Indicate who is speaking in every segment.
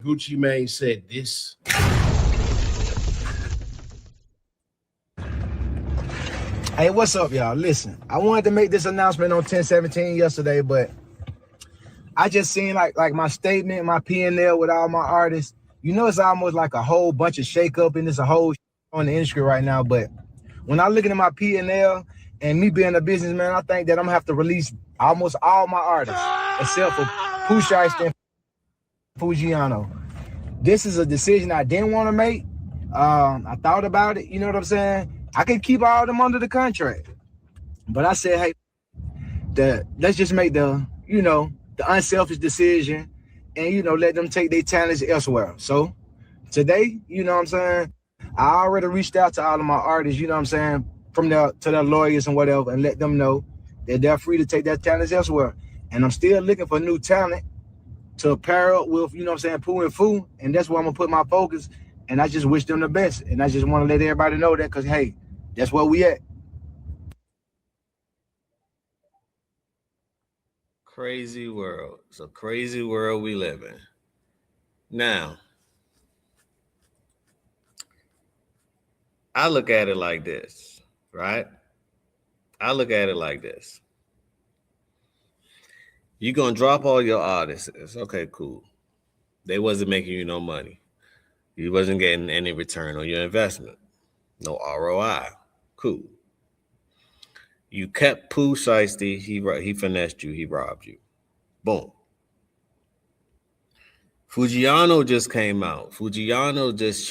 Speaker 1: Gucci Mane said this.
Speaker 2: Hey, what's up, y'all? Listen, I wanted to make this announcement on 10/17 yesterday, but I just seen like my statement, my P&L with all my artists. You know, it's almost like a whole bunch of shakeup and it's a whole on the industry right now. But when I look at my P&L and me being a businessman, I think that I'm gonna have to release almost all my artists except for Pooh Shiesty and Foogiano. This is a decision I didn't want to make. I thought about it, you know what I'm saying? I could keep all of them under the contract. But I said, hey, let's just make the unselfish decision and, let them take their talents elsewhere. So today, you know what I'm saying? I already reached out to all of my artists, you know what I'm saying, to their lawyers and whatever, and let them know that they're free to take their talents elsewhere. And I'm still looking for new talent to pair up with, you know what I'm saying, Pooh and Foo. And that's where I'm going to put my focus. And I just wish them the best. And I just want to let everybody know that because, hey, that's where we at.
Speaker 3: Crazy world. It's a crazy world we live in. Now, I look at it like this, right? I look at it like this. You're going to drop all your artists. Okay, cool. They wasn't making you no money. You wasn't getting any return on your investment. No ROI. Cool. You kept Pooh Shiesty. He finessed you. He robbed you. Boom. Foogiano just came out. Foogiano just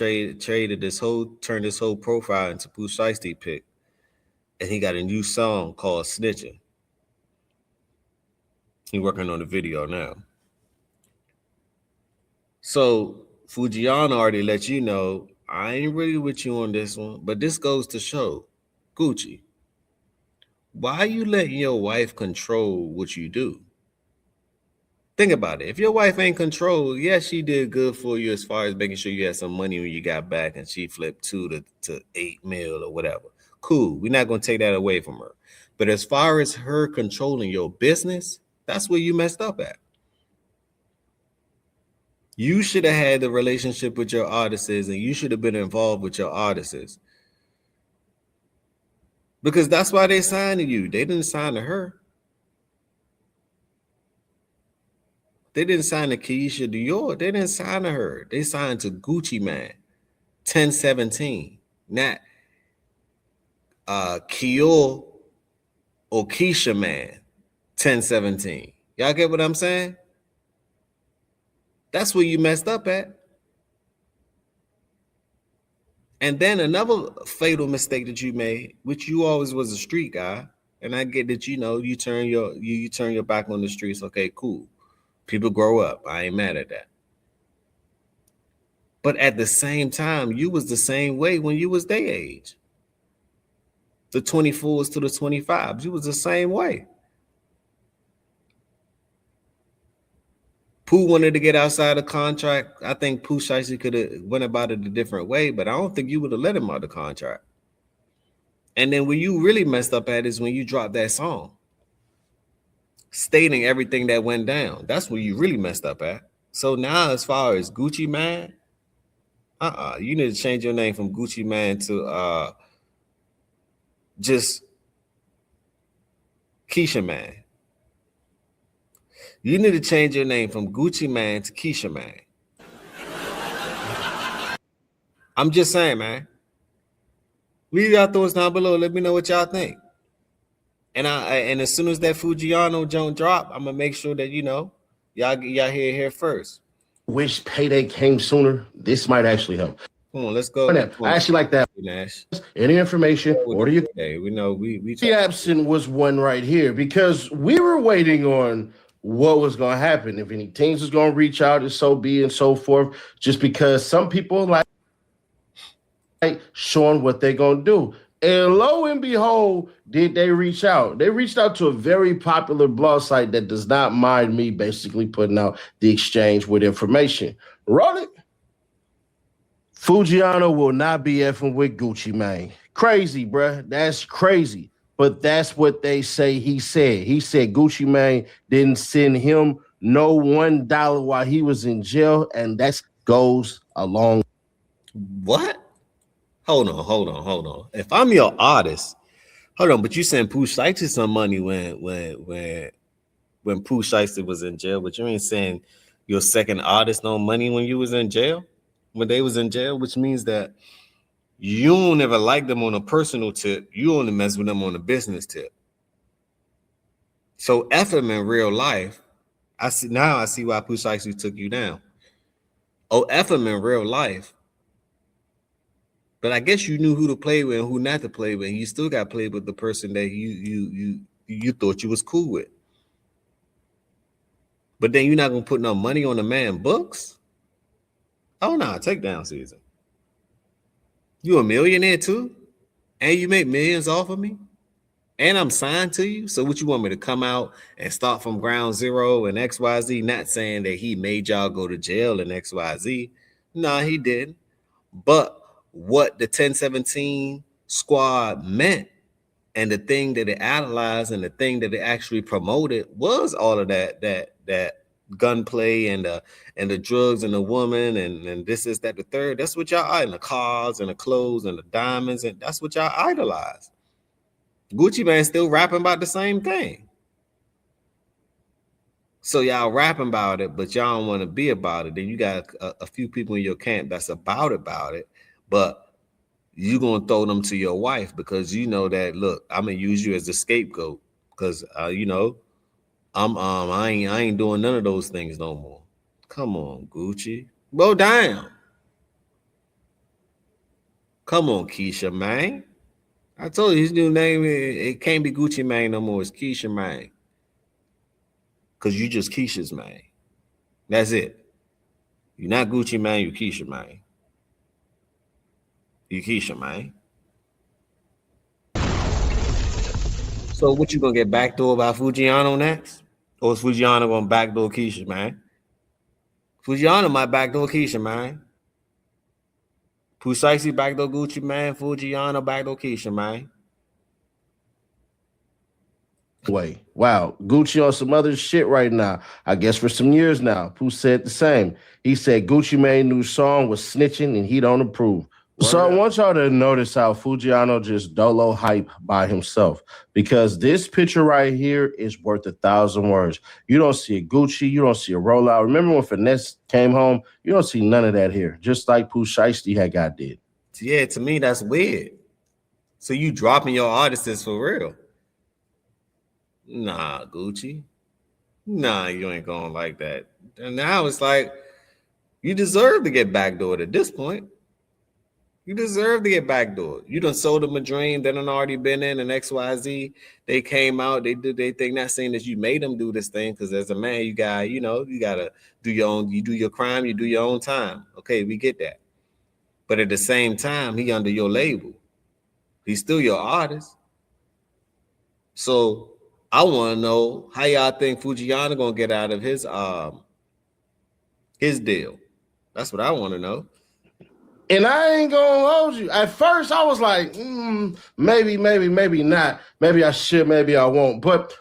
Speaker 3: turned this whole profile into Pooh Shiesty pick. And he got a new song called Snitching. He's working on the video now. So Foogiano already let you know, I ain't really with you on this one, but this goes to show, Gucci, why you letting your wife control what you do? Think about it. If your wife ain't controlled, yes, she did good for you as far as making sure you had some money when you got back and she flipped 2 to 8 mil or whatever. Cool. We're not going to take that away from her. But as far as her controlling your business, that's where you messed up at. You should have had the relationship with your artists and you should have been involved with your artists. Because that's why they signed to you. They didn't sign to her. They didn't sign to Keisha Dior. They didn't sign to her. They signed to Gucci Mane, 10/17. Not Kyo or Keisha Man, 10/17. Y'all get what I'm saying? That's where you messed up at. And then another fatal mistake that you made, which you always was a street guy, and I get that you turn your back on the streets. Okay, cool. People grow up. I ain't mad at that. But at the same time, you was the same way when you was their age. The 24s to the 25s, you was the same way. Pooh wanted to get outside the contract. I think Pooh Shiesty could have went about it a different way, but I don't think you would have let him out of the contract. And then where you really messed up at is when you dropped that song, stating everything that went down. That's where you really messed up at. So now as far as Gucci Mane, you need to change your name from Gucci Mane to just Keisha Mane. You need to change your name from Gucci Mane to Keisha Mane. I'm just saying, man. Leave your thoughts down below. Let me know what y'all think. And as soon as that Foogiano joint drop, I'm gonna make sure that y'all hear it here first.
Speaker 1: Wish payday came sooner. This might actually help.
Speaker 3: Come on, let's go.
Speaker 1: I actually like that.
Speaker 3: Nash.
Speaker 1: Any information? Order your.
Speaker 3: Hey, we know we.
Speaker 1: The absent was one right here because we were waiting on what was going to happen. If any teams was going to reach out and so be and so forth, just because some people like showing what they're going to do. And lo and behold, did they reach out? They reached out to a very popular blog site that does not mind me basically putting out the exchange with information. Roll it. Foogiano will not be effing with Gucci Mane. Crazy, bruh. That's crazy. But that's what they say he said. He said Gucci Mane didn't send him no $1 while he was in jail, and that goes a long.
Speaker 3: What? Hold on. If I'm your artist, hold on, but you sent Pooh Shiesty some money when Pooh Shiesty was in jail, but you ain't saying your second artist no money when you was in jail, when they was in jail, which means that you don't ever like them on a personal tip. You only mess with them on a business tip. So F him in real life. I see why Pooh Shiesty took you down. Oh, F him in real life. But I guess you knew who to play with and who not to play with. And you still got played with the person that you thought you was cool with. But then you're not gonna put no money on the man books. Oh no, take down season. You a millionaire too, and you make millions off of me, and I'm signed to you. So what you want me to come out and start from ground zero and XYZ? Not saying that he made y'all go to jail and XYZ. No, he didn't. But what the 1017 squad meant and the thing that it analyzed and the thing that it actually promoted was all of that gunplay and the drugs and the woman and this is that the third. That's what y'all and the cars and the clothes and the diamonds, and that's what y'all idolize. Gucci Mane still rapping about the same thing. So y'all rapping about it, but y'all don't want to be about it. Then you got a few people in your camp that's about it, but you gonna throw them to your wife because you know that, look, I'm gonna use you as a scapegoat because you know I ain't doing none of those things no more. Come on, Gucci, go down. Come on, Keisha Mane. I told you his new name, it can't be Gucci Mane no more. It's Keisha Mane. Because you just Keisha's Mane. That's it. You're not Gucci Mane, you Keisha Mane. You Keisha Mane. So what you gonna get backdoor by Foogiano next? Or is Foogiano gonna backdoor Keisha, man? Foogiano might backdoor Keisha, man. Pooh Shiesty backdoor Gucci, man. Foogiano backdoor Keisha, man.
Speaker 1: Way. Wow. Gucci on some other shit right now. I guess for some years now. Pooh said the same. He said Gucci Mane's new song was snitching and he don't approve. So I want y'all to notice how Foogiano just dolo hype by himself, because this picture right here is worth 1,000 words. You don't see a Gucci, you don't see a rollout. Remember when Finesse came home? You don't see none of that here, just like Pooh Shiesty had got did.
Speaker 3: Yeah, to me, that's weird. So you dropping your artists for real? Nah, Gucci. Nah, you ain't going like that. And now it's like you deserve to get backdoored at this point. You deserve to get backdoored. You done sold them a dream that done already been in an XYZ. They came out, they did their thing. Not saying that you made them do this thing, because as a man, you gotta do your own, you do your crime, you do your own time. Okay, we get that. But at the same time, he under your label. He's still your artist. So I want to know how y'all think Foogiano gonna get out of his deal. That's what I want to know.
Speaker 1: And I ain't gonna hold you. At first, I was like, maybe not. Maybe I should, maybe I won't. But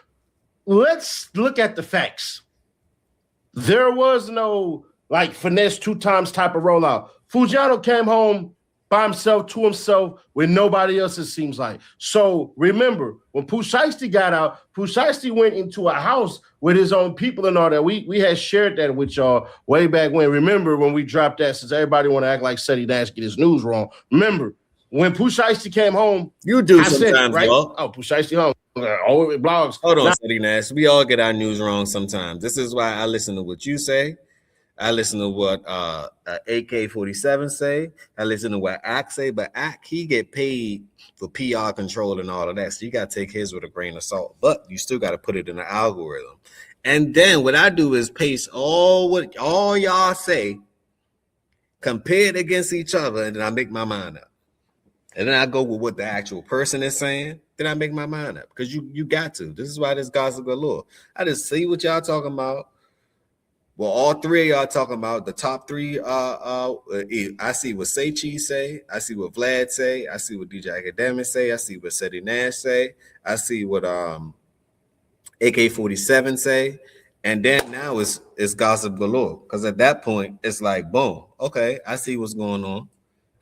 Speaker 1: let's look at the facts. There was no like Finesse 2 times type of rollout. Foogiano came home by himself, to himself, with nobody else, it seems like. So remember, when Pooh Shiesty got out, Pooh Shiesty went into a house with his own people and all that. We had shared that with y'all way back when. Remember when we dropped that, since everybody want to act like Seti Nash get his news wrong. Remember, when Pooh Shiesty came home,
Speaker 3: you do
Speaker 1: I
Speaker 3: sometimes,
Speaker 1: said, right?
Speaker 3: Bro.
Speaker 1: Oh, Pooh Shiesty home. Oh, blogs.
Speaker 3: Hold on, Seti Nash. We all get our news wrong sometimes. This is why I listen to what you say. I listen to what AK-47 say. I listen to what Ack say, but Ack, he get paid for PR control and all of that. So you got to take his with a grain of salt, but you still got to put it in the algorithm. And then what I do is paste all y'all say, compare it against each other, and then I make my mind up. And then I go with what the actual person is saying. Then I make my mind up, because you got to. This is why this gossip galore. I just see what y'all talking about. Well, all three of y'all talking about the top three. I see what Say Cheese say. I see what Vlad say. I see what DJ Academic say. I see what Seti Nash say. I see what AK-47 say. And then now it's gossip galore. Because at that point, it's like, boom, okay, I see what's going on.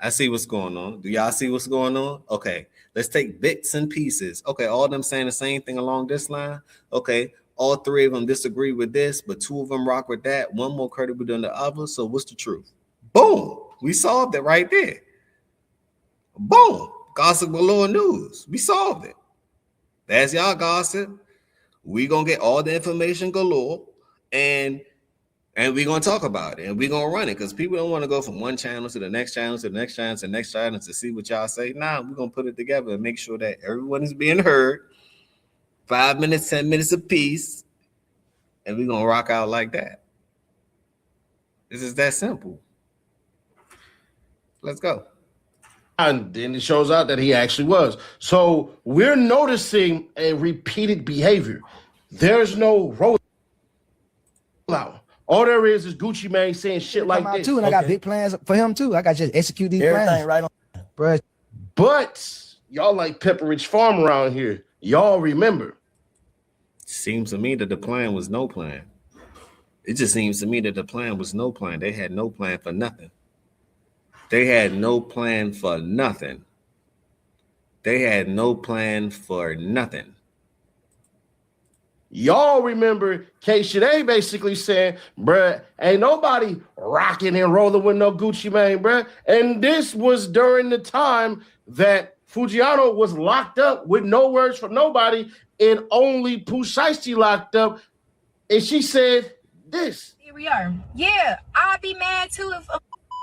Speaker 3: I see what's going on. Do y'all see what's going on? Okay, let's take bits and pieces. Okay, all of them saying the same thing along this line. Okay, all three of them disagree with this, but two of them rock with that. One more credible than the other. So what's the truth? Boom, we solved it right there. Boom, gossip galore news. We solved it. That's y'all gossip. We gonna get all the information galore, and we're gonna talk about it, and we're gonna run it, because people don't want to go from one channel to the next channel to the next channel to the next channel to see what y'all say. Nah, we're gonna put it together and make sure that everyone is being heard. 5 minutes, 10 minutes a piece, and we're gonna rock out like that. This is that simple. Let's go.
Speaker 1: And then it shows out that he actually was. So we're noticing a repeated behavior. There's no rollout. All there is Gucci Mane saying shit like this.
Speaker 2: Too, and I got big plans for him too. I got to just execute these plans.
Speaker 4: Right on,
Speaker 2: bro.
Speaker 1: But y'all like Pepperidge Farm around here. Y'all remember.
Speaker 3: Seems to me that the plan was no plan. It just seems to me that the plan was no plan. They had no plan for nothing. They had no plan for nothing. They had no plan for nothing.
Speaker 1: Y'all remember K-Shade basically saying, bruh, ain't nobody rocking and rolling with no Gucci Mane, bruh. And this was during the time that Foogiano was locked up with no words from nobody and only Pooh Shiesty locked up. And she said this.
Speaker 5: Here we are. Yeah, I'd be mad too if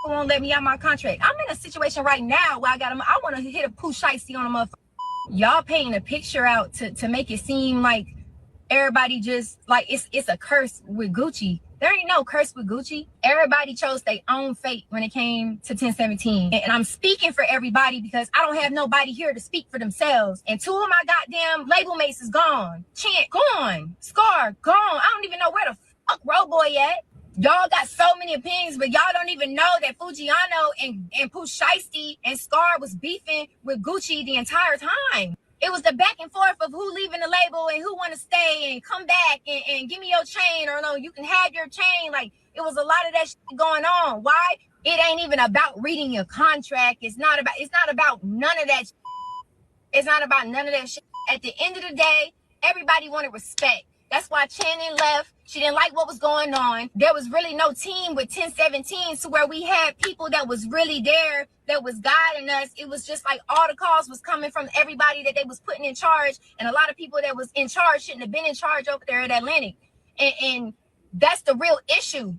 Speaker 5: won't let me out my contract. I'm in a situation right now where I want to hit a Pooh Shiesty on a motherfucker. Y'all painting a picture out to make it seem like everybody just like it's a curse with Gucci. There ain't no curse with Gucci. Everybody chose their own fate when it came to 1017. And I'm speaking for everybody because I don't have nobody here to speak for themselves. And two of my goddamn label mates is gone. Chant gone. Scar gone. I don't even know where the fuck Roboy at. Y'all got so many opinions, but y'all don't even know that Foogiano and Pooh Shiesty and Scar was beefing with Gucci the entire time. It was the back and forth of who leaving the label and who want to stay and come back and give me your chain, or no, you can have your chain. Like, it was a lot of that shit going on. Why? It ain't even about reading your contract. It's not about none of that shit. It's not about none of that shit. At the end of the day, everybody wanted respect. That's why Channing left. She didn't like what was going on. There was really no team with 1017, to where we had people that was really there, that was guiding us. It was just like all the calls was coming from everybody that they was putting in charge. And a lot of people that was in charge shouldn't have been in charge over there at Atlantic. And that's the real issue.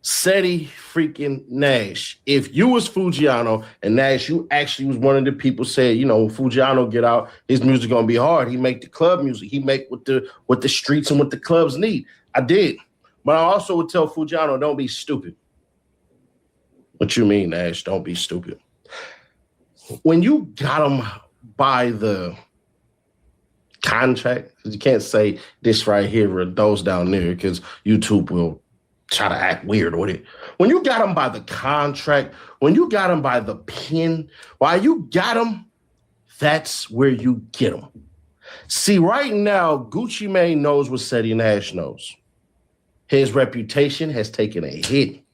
Speaker 1: Seti freaking Nash. If you was Foogiano and Nash, you actually was one of the people said, you know, when Foogiano get out, his music gonna be hard. He make the club music. He make what the streets and what the clubs need. I did. But I also would tell Foogiano, don't be stupid. What you mean, Nash? Don't be stupid. When you got him by the contract, you can't say this right here or those down there because YouTube will try to act weird with it. When you got him by the contract, when you got him by the pen, while you got him, that's where you get him. See, right now, Gucci Mane knows what Seti Nash knows. His reputation has taken a hit.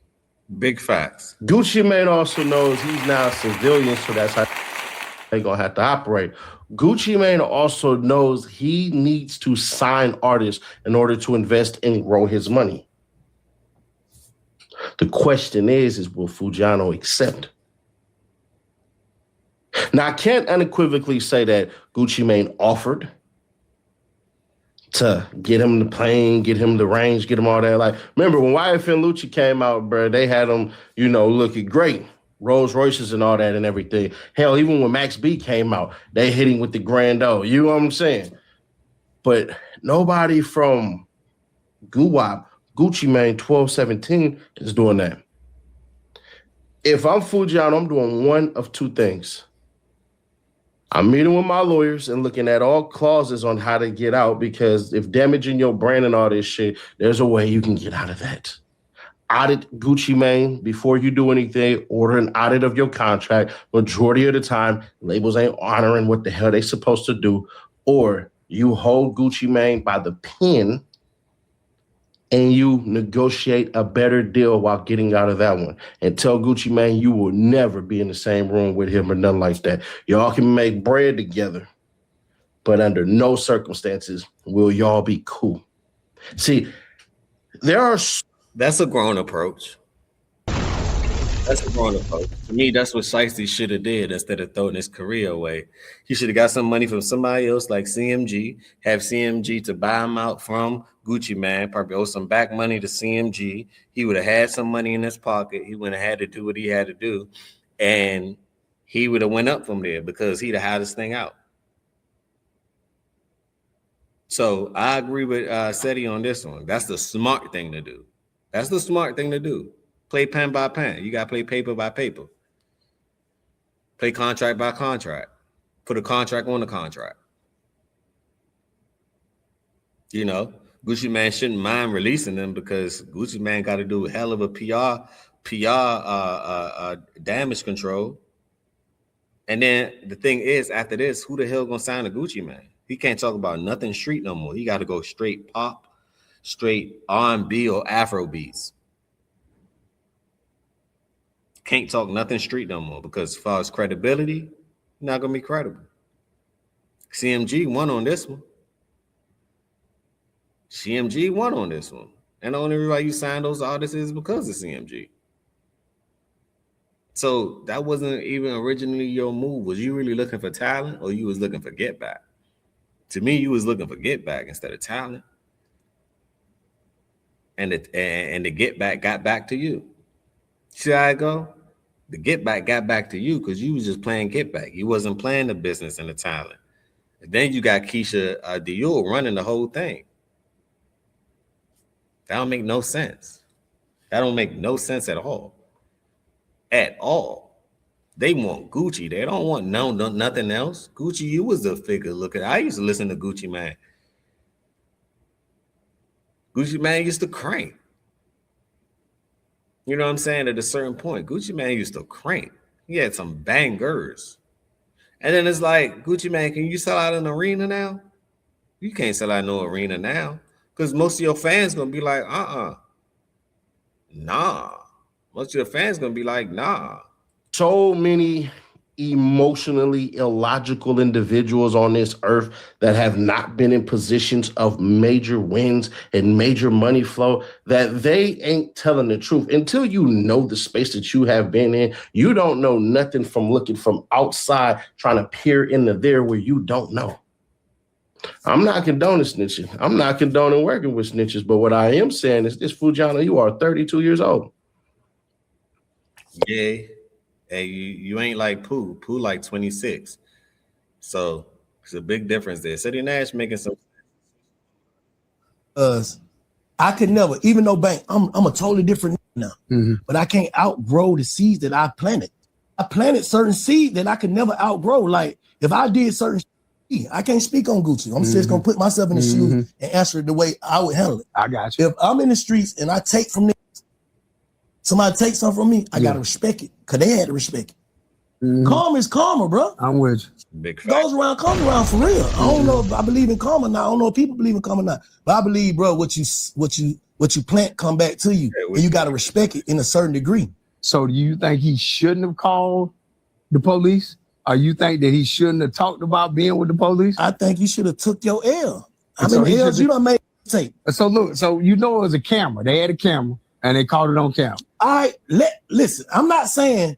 Speaker 3: Big facts.
Speaker 1: Gucci Mane also knows he's now a civilian, so that's how they're going to have to operate. Gucci Mane also knows he needs to sign artists in order to invest and grow his money. The question is will Foogiano accept? Now, I can't unequivocally say that Gucci Mane offered to get him the plane, get him the range, get him all that. Like, remember when YFN Lucci came out, bro, they had him, you know, looking great. Rolls Royces and all that and everything. Hell, even when Max B came out, they hit him with the Grand O. You know what I'm saying? But nobody from Guwap, Gucci Mane 1217 is doing that. If I'm Foogiano, I'm doing one of two things. I'm meeting with my lawyers and looking at all clauses on how to get out, because if damaging your brand and all this shit, there's a way you can get out of that. Audit Gucci Mane before you do anything. Order an audit of your contract. Majority of the time, labels ain't honoring what the hell they supposed to do. Or you hold Gucci Mane by the pen and you negotiate a better deal while getting out of that one. And tell Gucci Mane you will never be in the same room with him or nothing like that. Y'all can make bread together, but under no circumstances will y'all be cool. See,
Speaker 3: That's a grown approach. That's a grown approach. To me, that's what Shiesty should have did instead of throwing his career away. He should have got some money from somebody else like CMG, have CMG to buy him out from Gucci Mane, probably owe some back money to CMG. He would have had some money in his pocket. He wouldn't have had to do what he had to do. And he would have went up from there because he'd have had this thing out. So I agree with Seti on this one. That's the smart thing to do. That's the smart thing to do. Play pen by pen. You got to play paper by paper. Play contract by contract. Put a contract on the contract. You know, Gucci Mane shouldn't mind releasing them because Gucci Mane got to do a hell of a PR damage control. And then the thing is, after this, who the hell gonna sign a Gucci Mane? He can't talk about nothing street no more. He got to go straight pop, straight R&B or Afro beats. Can't talk nothing street no more because as far as credibility, not gonna be credible. CMG won on this one. CMG won on this one. And the only reason you signed those artists is because of CMG. So that wasn't even originally your move. Was you really looking for talent or you was looking for get back? To me, you was looking for get back instead of talent. And the get back got back to you. See how I go? The get back got back to you because you was just playing get back. You wasn't playing the business and the talent. And then you got Keisha Dior running the whole thing. That don't make no sense. That don't make no sense at all. At all. They want Gucci. They don't want nothing else. Gucci, you was the figure. Look at. I used to listen to Gucci Mane. Gucci Mane used to crank. You know what I'm saying? At a certain point, Gucci Mane used to crank. He had some bangers. And then it's like, Gucci Mane, can you sell out an arena now? You can't sell out no arena now. Because most of your fans going to be like, nah. Most of your fans going to be like, nah.
Speaker 1: So many emotionally illogical individuals on this earth that have not been in positions of major wins and major money flow that they ain't telling the truth. Until you know the space that you have been in, you don't know nothing from looking from outside, trying to peer into there where you don't know. I'm not condoning snitching. I'm not condoning working with snitches, but what I am saying is this, Foogiano, you are 32 years old.
Speaker 3: Yeah. Hey, you ain't like Pooh. Pooh like 26. So it's a big difference there. City Nash making some.
Speaker 4: I could never, even though Bank, I'm a totally different now. Mm-hmm. But I can't outgrow the seeds that I planted. I planted certain seeds that I could never outgrow. Like if I did certain, I can't speak on Gucci. I'm just gonna put myself in the shoes and answer it the way I would handle it.
Speaker 2: I got you.
Speaker 4: If I'm in the streets and I take from them, somebody takes something from me, I gotta respect it because they had to respect it. Karma is karma, bro.
Speaker 2: I'm with you.
Speaker 3: Big fact.
Speaker 4: Goes around, comes around for real. I don't know if I believe in karma now. I don't know if people believe in karma now, but I believe, bro, what you plant come back to you, and you gotta respect it in a certain degree.
Speaker 2: So do you think he shouldn't have called the police? Or you think that he shouldn't have talked about being with the police?
Speaker 4: I think you should have took your L. How many L's you done made tape?
Speaker 2: So look, so you know it was a camera. They had a camera and they caught it on camera.
Speaker 4: All right, listen, I'm not saying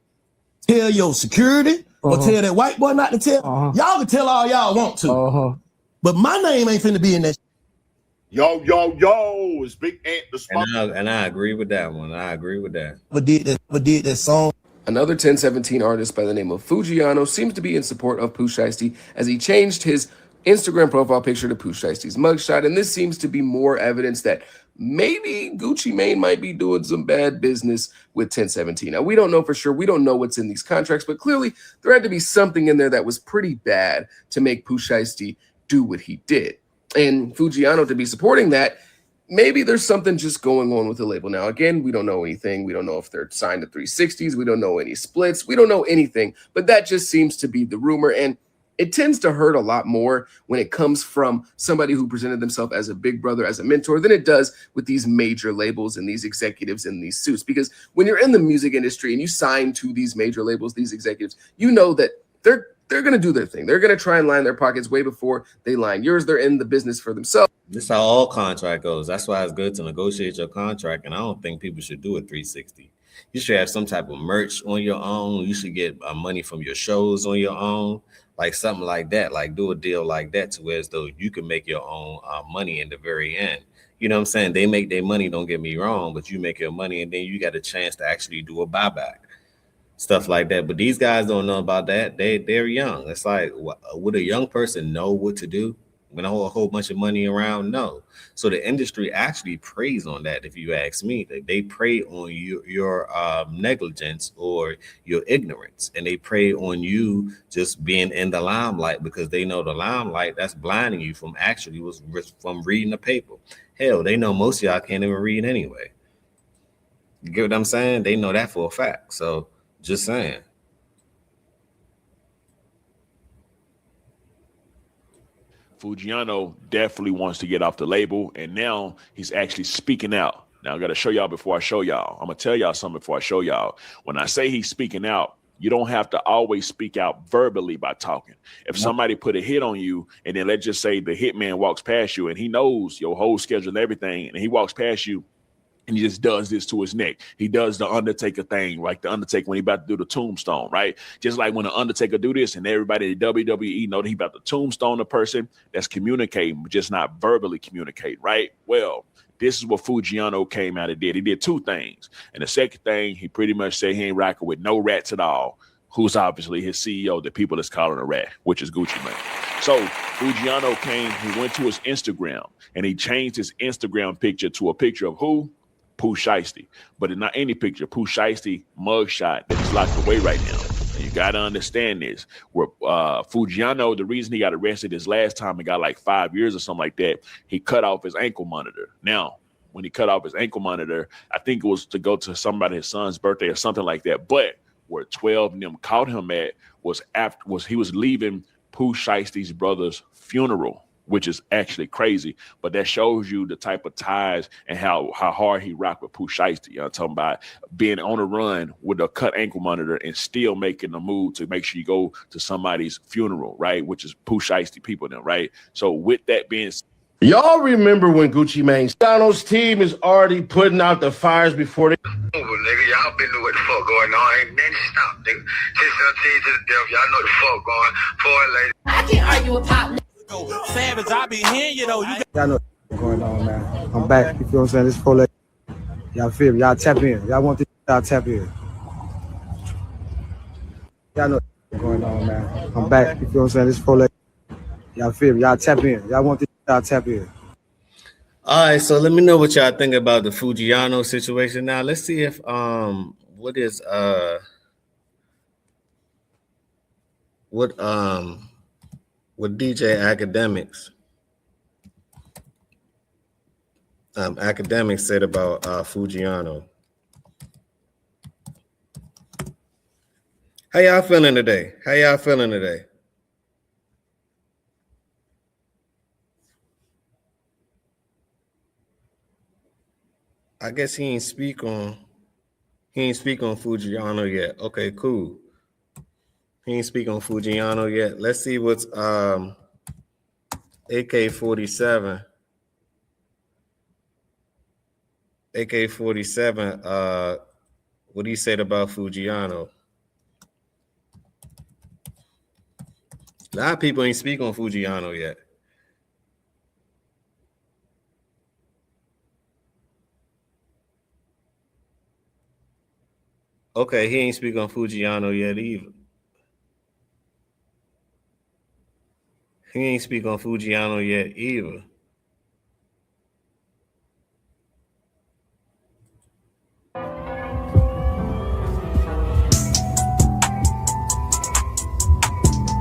Speaker 4: tell your security or tell that white boy not to tell. Y'all can tell all y'all want to. But my name ain't finna be in that.
Speaker 6: Yo, it's Big Ant the Spot.
Speaker 3: And I agree with that one. I agree with that.
Speaker 4: But did that song.
Speaker 7: Another 1017 artist by the name of Foogiano seems to be in support of Pooh Shiesty as he changed his Instagram profile picture to Pooh Shiesty's mugshot, and this seems to be more evidence that maybe Gucci Mane might be doing some bad business with 1017. Now, we don't know for sure. We don't know what's in these contracts, but clearly there had to be something in there that was pretty bad to make Pooh Shiesty do what he did. And Foogiano to be supporting that, maybe there's something just going on with the label. Now, again, we don't know anything. We don't know if they're signed to 360s. We don't know any splits. We don't know anything, but that just seems to be the rumor. And it tends to hurt a lot more when it comes from somebody who presented themselves as a big brother, as a mentor, than it does with these major labels and these executives in these suits. Because when you're in the music industry and you sign to these major labels, these executives, you know that they're going to do their thing. They're going to try and line their pockets way before they line yours. They're in the business for themselves.
Speaker 3: This is how all contract goes. That's why it's good to negotiate your contract. And I don't think people should do a 360. You should have some type of merch on your own. You should get money from your shows on your own, like something like that. Like do a deal like that to where as though you can make your own money in the very end. You know what I'm saying? They make their money, don't get me wrong, but you make your money and then you got a chance to actually do a buyback. Stuff like that. But these guys don't know about that. They're young. It's like, would a young person know what to do when a whole bunch of money around? No. So the industry actually preys on that. If you ask me, they prey on your negligence or your ignorance, and they prey on you just being in the limelight because they know the limelight that's blinding you from from reading the paper. Hell, they know most of y'all can't even read anyway. You get what I'm saying? They know that for a fact. So just saying.
Speaker 6: Foogiano definitely wants to get off the label, and now he's actually speaking out. Now I got to show y'all before I show y'all. I'm gonna tell y'all something before I show y'all. When I say he's speaking out, you don't have to always speak out verbally by talking. If somebody put a hit on you, and then let's just say the hitman walks past you, and he knows your whole schedule and everything, and he walks past you, and he just does this to his neck. He does the Undertaker thing, like the Undertaker when he about to do the tombstone, right? Just like when the Undertaker do this and everybody at WWE know that he about to tombstone a person, that's communicating, but just not verbally communicate, right? Well, this is what Foogiano came out and did. He did two things. And the second thing, he pretty much said he ain't rocking with no rats at all, who's obviously his CEO, the people that's calling a rat, which is Gucci Mane. So Foogiano came, he went to his Instagram, and he changed his Instagram picture to a picture of who? Pooh Shiesty, but it's not any picture. Pooh Shiesty mugshot that is locked away right now. And you got to understand this. Where Foogiano, the reason he got arrested his last time, he got like 5 years or something like that. He cut off his ankle monitor. Now, when he cut off his ankle monitor, I think it was to go to somebody, his son's birthday or something like that. But where 12 of them caught him at was he was leaving Pooh Shiesty's brother's funeral, which is actually crazy, but that shows you the type of ties and how hard he rocked with Pooh Shiesty. You know, I'm talking about being on a run with a cut ankle monitor and still making the move to make sure you go to somebody's funeral, right? Which is Pooh Shiesty people now, right? So with that being said,
Speaker 1: y'all remember when Gucci Mane, Donald's team is already putting out the fires before they
Speaker 8: Nigga, y'all been know what the fuck going on. Ain't nothing stopped, nigga. 617 to the death, y'all know the fuck going. Forward, lady.
Speaker 9: I can't argue with Pop.
Speaker 10: Savage, I be hearing you though.
Speaker 2: Y'all know what's going on, man. I'm back. You feel what I'm saying? This full leg. Y'all feel me? Y'all tap in. Y'all want this? Y'all tap in. Y'all know what's going on, man. I'm back. You feel what I'm saying? This full leg. Y'all feel me? Y'all tap in. Y'all want this? Y'all tap in.
Speaker 3: All right, so let me know what y'all think about the Foogiano situation. Now let's see if what DJ Academics Academics said about Foogiano. How y'all feeling today? I guess he ain't speak on Foogiano yet. Okay, cool. He ain't speak on Foogiano yet. Let's see what's AK-47. AK-47, what do you say about Foogiano? A lot of people ain't speak on Foogiano yet. Okay, he ain't speak on Foogiano yet either. He ain't speak on Foogiano yet either.